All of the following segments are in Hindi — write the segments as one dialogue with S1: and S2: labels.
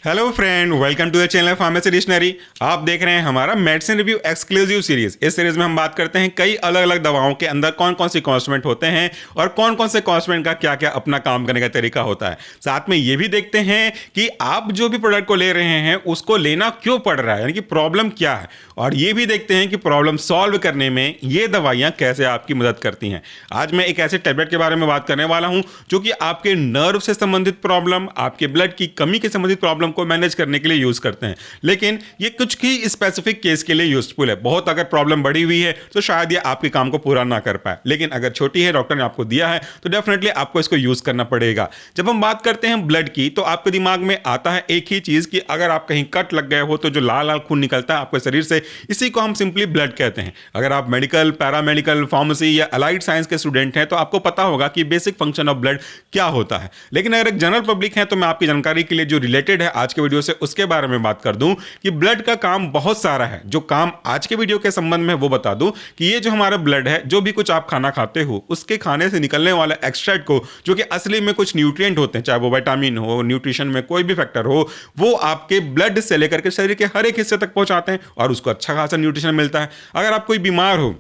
S1: Hello friend, welcome to the channel pharmacy dictionary. आप देख रहे हैं हमारा मेडिसिन रिव्यू एक्सक्लूसिव सीरीज। इस सीरीज में हम बात करते हैं कई अलग अलग दवाओं के अंदर कौन कौन सी कॉन्स्टिट्यूएंट होते हैं और कौन कौन से कॉन्स्टिट्यूएंट का क्या क्या अपना काम करने का तरीका होता है। साथ में ये भी देखते हैं कि आप जो भी प्रोडक्ट को ले रहे हैं उसको लेना क्यों पड़ रहा है, यानी कि प्रॉब्लम क्या है, और ये भी देखते हैं कि प्रॉब्लम सॉल्व करने में ये दवाइयाँ कैसे आपकी मदद करती हैं। आज मैं एक ऐसे टैबलेट के बारे में बात करने वाला हूँ जो कि आपके नर्व से संबंधित प्रॉब्लम, आपके ब्लड की कमी के संबंधित प्रॉब्लम को मैनेज करने के लिए यूज करते हैं। लेकिन ये कुछ ही स्पेसिफिक केस के लिए यूजफुल है। बहुत अगर प्रॉब्लम बड़ी हुई है तो शायद ये आपके काम को पूरा ना कर पाए, लेकिन अगर छोटी है, डॉक्टर ने आपको दिया है, तो डेफिनेटली आपको इसको यूज करना पड़ेगा। जब हम बात करते हैं ब्लड की तो आपके दिमाग में आता है एक ही चीज कि अगर आप कहीं कट लग गए हो तो जो लाल लाल खून निकलता है आपके शरीर से, इसी को हम सिंपली ब्लड कहते हैं। अगर आप मेडिकल, पैरामेडिकल, फार्मेसी या अलाइड साइंस के स्टूडेंट हैं तो आपको पता होगा कि बेसिक फंक्शन ऑफ ब्लड क्या होता है। लेकिन अगर एक जनरल पब्लिक है तो मैं आपकी जानकारी के लिए जो रिलेटेड है आज के वीडियो से उसके बारे में बात कर दूं कि ब्लड का काम बहुत सारा है। जो काम आज के वीडियो के संबंध में वो बता दूं कि ये जो हमारा ब्लड है, जो भी कुछ आप खाना खाते हो उसके खाने से निकलने वाला एक्सट्रैक्ट को, जो कि असली में कुछ न्यूट्रिएंट होते हैं, चाहे वो विटामिन हो, न्यूट्रिशन में कोई भी फैक्टर हो, वो आपके ब्लड से लेकर के शरीर के हर एक हिस्से तक पहुंचाते हैं और उसको अच्छा खासा न्यूट्रिशन मिलता है। अगर आप कोई बीमार हो,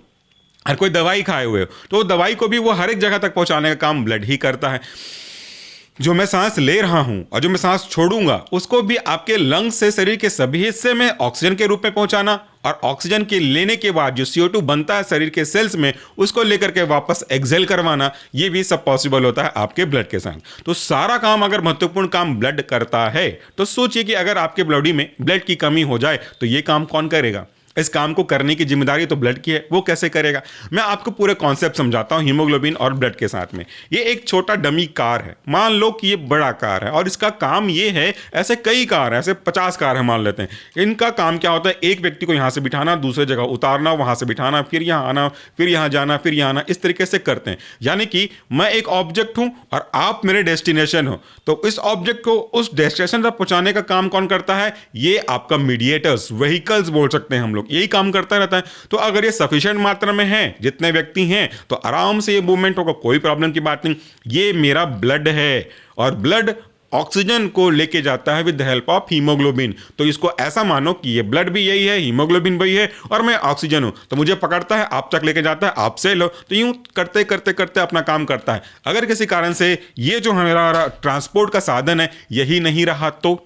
S1: हर कोई दवाई खाए हुए हो, तो दवाई को भी वो हर एक जगह तक पहुंचाने का काम ब्लड ही करता है। जो मैं सांस ले रहा हूं और जो मैं सांस छोड़ूंगा उसको भी आपके लंग्स से शरीर के सभी हिस्से में ऑक्सीजन के रूप में पहुंचाना, और ऑक्सीजन के लेने के बाद जो CO2 बनता है शरीर के सेल्स में, उसको लेकर के वापस एक्सहेल करवाना, ये भी सब पॉसिबल होता है आपके ब्लड के साथ। तो सारा काम, अगर महत्वपूर्ण काम ब्लड करता है, तो सोचिए कि अगर आपके बॉडी में ब्लड की कमी हो जाए तो ये काम कौन करेगा। इस काम को करने की जिम्मेदारी तो ब्लड की है, वो कैसे करेगा। मैं आपको पूरे कॉन्सेप्ट समझाता हूं हीमोग्लोबिन और ब्लड के साथ में। ये एक छोटा डमी कार है, मान लो कि ये बड़ा कार है और इसका काम ये है, ऐसे कई कार है, ऐसे 50 कार है मान लेते हैं। इनका काम क्या होता है, एक व्यक्ति को यहां से बिठाना, दूसरे जगह उतारना, वहां से बिठाना, फिर यहां आना, फिर यहां जाना, फिर यहां आना, इस तरीके से करते हैं। यानी कि मैं एक ऑब्जेक्ट हूं और आप मेरे डेस्टिनेशन हो, तो इस ऑब्जेक्ट को उस डेस्टिनेशन तक पहुंचाने का काम कौन करता है, ये आपका मीडिएटर्स, व्हीकल्स बोल सकते हैं हम लोग, यही काम करता रहता है। तो अगर ये सफिशिएंट मात्रा में है, जितने व्यक्ति हैं, तो आराम से ये मूवमेंट होगा, कोई प्रॉब्लम की बात नहीं। ये मेरा ब्लड है और ब्लड ऑक्सीजन को लेके जाता है with the help of haemoglobin. तो इसको ऐसा मानो कि ये ब्लड भी यही है, हीमोग्लोबिन भी है और मैं ऑक्सीजन हूं, तो मुझे पकड़ता है, आप तक लेके जाता है, आपसे लो, तो यूं करते करते करते अपना काम करता है। अगर किसी कारण से ये जो हमारा ट्रांसपोर्ट का साधन है यही नहीं रहा, तो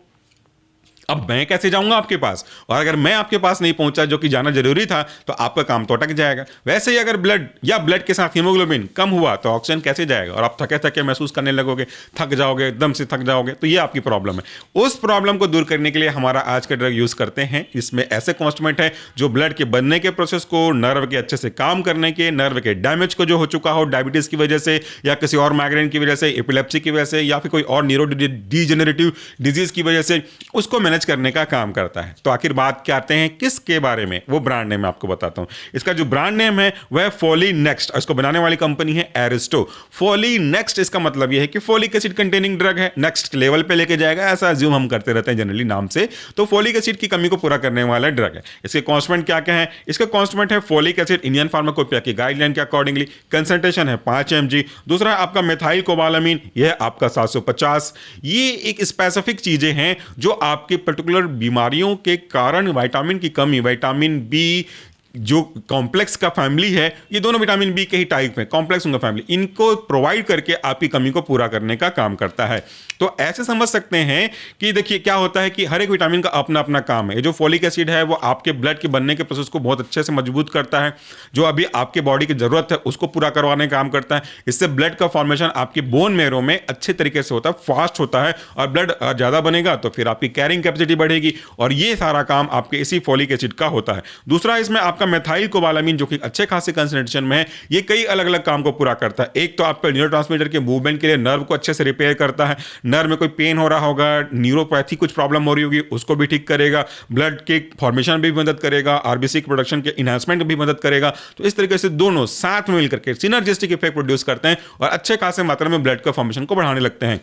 S1: अब मैं कैसे जाऊंगा आपके पास, और अगर मैं आपके पास नहीं पहुंचा जो कि जाना जरूरी था, तो आपका काम तो अटक जाएगा। वैसे ही अगर ब्लड या ब्लड के साथ हीमोग्लोबिन कम हुआ तो ऑक्सीजन कैसे जाएगा, और आप थके थके महसूस करने लगोगे, थक जाओगे, एकदम से थक जाओगे, तो ये आपकी प्रॉब्लम है। उस प्रॉब्लम को दूर करने के लिए हमारा आज का ड्रग यूज करते हैं। इसमें ऐसे कॉन्स्टिट्यूएंट है जो ब्लड के बनने के प्रोसेस को, नर्व के अच्छे से काम करने के, नर्व के डैमेज को जो हो चुका हो डायबिटीज की वजह से या किसी और माइग्रेन की वजह से, एपिलेप्सी की वजह से, या फिर कोई और न्यूरो डिजेनरेटिव डिजीज की वजह से, उसको मैनेज करने का काम करता है। तो आखिर बात क्या आते हैं किसके बारे में, वो ब्रांड नेम आपको बताता हूं। इसका जो ब्रांड नेम है वह फोली नेक्स्ट, इसको बनाने वाली कंपनी है एरिस्टो। फोली नेक्स्ट, इसका मतलब यह है कि फोलिक एसिड कंटेनिंग ड्रग है, नेक्स्ट लेवल पे लेके जाएगा, ऐसा अज्यूम हम करते रहते हैं जनरली नाम से। तो फोलिक एसिड की कमी को पूरा करने वाला ड्रग है। इसके कॉन्स्टिट्यूएंट क्या क्या है, इसका कॉन्स्टिट्यूएंट है फोलिक एसिड, इंडियन फार्माकोपिया की गाइडलाइन के अकॉर्डिंगली कंसंट्रेशन है 5 mg। दूसरा आपका मेथाइल कोबालामीन, यह आपका 750। ये एक स्पेसिफिक चीजें हैं जो आपके पर्टिकुलर बीमारियों के कारण विटामिन की कमी, विटामिन बी जो कॉम्प्लेक्स का फैमिली है, ये दोनों विटामिन बी के ही टाइप है, कॉम्प्लेक्स उनका फैमिली, इनको प्रोवाइड करके आपकी कमी को पूरा करने का काम करता है। तो ऐसे समझ सकते हैं कि देखिए क्या होता है कि हर एक विटामिन का अपना अपना काम है। जो फोलिक एसिड है वो आपके ब्लड के बनने के प्रोसेस को बहुत अच्छे से मजबूत करता है, जो अभी आपके बॉडी की जरूरत है उसको पूरा करवाने का काम करता है। इससे ब्लड का फॉर्मेशन आपके बोन मेरो में अच्छे तरीके से होता है, फास्ट होता है, और ब्लड ज्यादा बनेगा तो फिर आपकी कैरिंग कैपेसिटी बढ़ेगी, और ये सारा काम आपके इसी फोलिक एसिड का होता है। दूसरा इसमें आपका मेथाइल कोबालामीन जो कि अच्छे खासे कंसंट्रेशन में है, ये कई अलग अलग काम को पूरा करता है। एक तो आपके न्यूरोट्रांसमीटर के मूवमेंट के लिए नर्व को अच्छे से रिपेयर करता है, नर्व में कोई पेन हो रहा होगा, न्यूरोपैथी कुछ प्रॉब्लम हो रही होगी, उसको भी ठीक करेगा, ब्लड के फॉर्मेशन भी मदद करेगा, आरबीसी के प्रोडक्शन के इनहांसमेंट भी मदद करेगा। तो इस तरीके से दोनों साथ में मिलकर के सिनर्जिस्टिक इफेक्ट प्रोड्यूस करते हैं और अच्छे खासे मात्रा में ब्लड का फॉर्मेशन को बढ़ाने लगते हैं।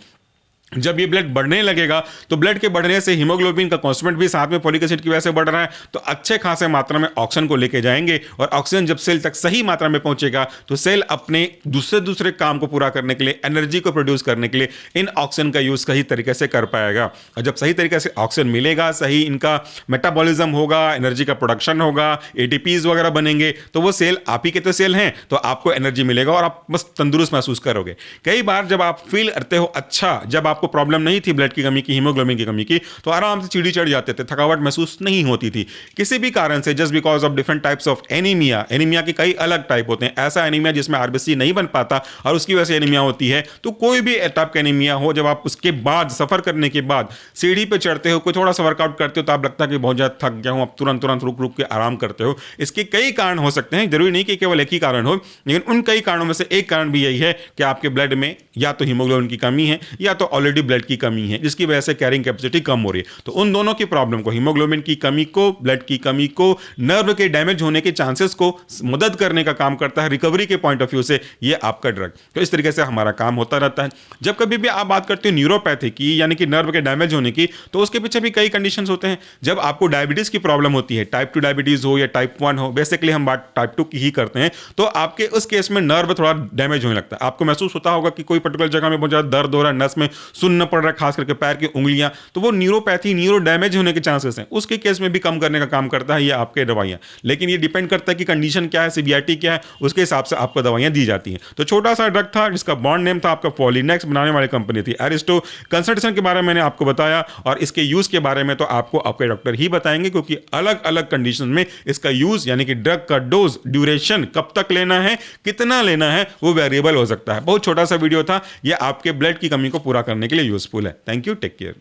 S1: जब ये ब्लड बढ़ने लगेगा तो ब्लड के बढ़ने से हीमोग्लोबिन का कांस्टेंट भी साथ में फोलिक एसिड की वजह से बढ़ रहा है, तो अच्छे खासे मात्रा में ऑक्सीजन को लेके जाएंगे और ऑक्सीजन जब सेल तक सही मात्रा में पहुंचेगा तो सेल अपने दूसरे काम को पूरा करने के लिए, एनर्जी को प्रोड्यूस करने के लिए इन ऑक्सीजन का यूज सही तरीके से कर पाएगा। और जब सही तरीके से ऑक्सीजन मिलेगा, सही इनका मेटाबॉलिज्म होगा, एनर्जी का प्रोडक्शन होगा, एटीपीज वगैरह बनेंगे, तो वो सेल आप ही के तो सेल हैं, तो आपको एनर्जी मिलेगा और आप बस तंदुरुस्त महसूस करोगे। कई बार जब आप फील करते हो अच्छा, जब आपको प्रॉब्लम नहीं थी ब्लड की कमी की, हीमोग्लोबिन की कमी की, तो आराम से चिड़ी चढ़ जाते थे, थकावट महसूस नहीं होती थी किसी भी कारण से, just because of different types of anaemia. Anaemia के कई अलग टाइप होते हैं। ऐसा एनीमिया जिसमें आरबीसी नहीं बन पाता और उसकी वजह से एनीमिया होती है, तो कोई भी टाइप का एनीमिया हो, जब आप उसके बाद सफर करने के बाद सीढ़ी पे चढ़ते हो, कोई थोड़ा सा वर्कआउट करते हो, तो आप लगता है कि बहुत ज्यादा थक गया हूं, आप तुरंत रुक के आराम करते हो। इसके कई कारण हो सकते हैं, जरूरी नहीं कि केवल एक ही कारण हो, लेकिन उन कई कारणों में से एक कारण भी यही है कि आपके ब्लड में या तो हीमोग्लोबिन की कमी है या तो ऑलरेडी ब्लड की कमी है, जिसकी वजह से कैरिंग कैपेसिटी कम हो रही है। तो उन दोनों की प्रॉब्लम को, हीमोग्लोबिन की कमी को, ब्लड की कमी को, नर्व के डैमेज होने के चांसेस को मदद करने का काम करता है रिकवरी के पॉइंट ऑफ व्यू से ये आपका ड्रग। तो इस तरीके से हमारा काम होता रहता है। जब कभी भी आप बात करते हो न्यूरोपैथी की, यानी कि नर्व के डैमेज होने की, तो उसके पीछे भी कई कंडीशंस होते हैं। जब आपको डायबिटीज की प्रॉब्लम होती है, टाइप 2 डायबिटीज हो या टाइप 1 हो, बेसिकली हम बात टाइप 2 की ही करते हैं, तो आपके उस केस में नर्व थोड़ा डैमेज होने लगता है। आपको महसूस होता होगा कि कोई पर्टिकुलर जगह में बहुत ज्यादा दर्द हो रहा है, नस में सुन्न पड़ रहा है, खास करके पैर की उंगलियां, तो वो न्यूरोपैथी, न्यूरो डैमेज होने के चांसेस हैं। उसके केस में भी कम करने का काम करता है ये आपके दवाइयां। लेकिन ये डिपेंड करता है कि कंडीशन क्या है, सीवियरिटी क्या है, उसके हिसाब से आपको दवाइयां दी जाती हैं। तो छोटा सा ड्रग था जिसका बॉन्ड नेम था आपका फॉलिनेक्स, बनाने वाली कंपनी थी एरिस्टो। कंसल्टेशन के बारे में मैंने आपको बताया और इसके यूज के बारे में तो आपको आपके डॉक्टर ही बताएंगे, क्योंकि अलग अलग कंडीशन में इसका यूज, यानी कि ड्रग का डोज, ड्यूरेशन, कब तक लेना है, कितना लेना है, वो वेरिएबल हो सकता है। बहुत छोटा सा वीडियो था, ये आपके ब्लड की कमी को पूरा करने के लिए यूजफुल है। Thank you, take care.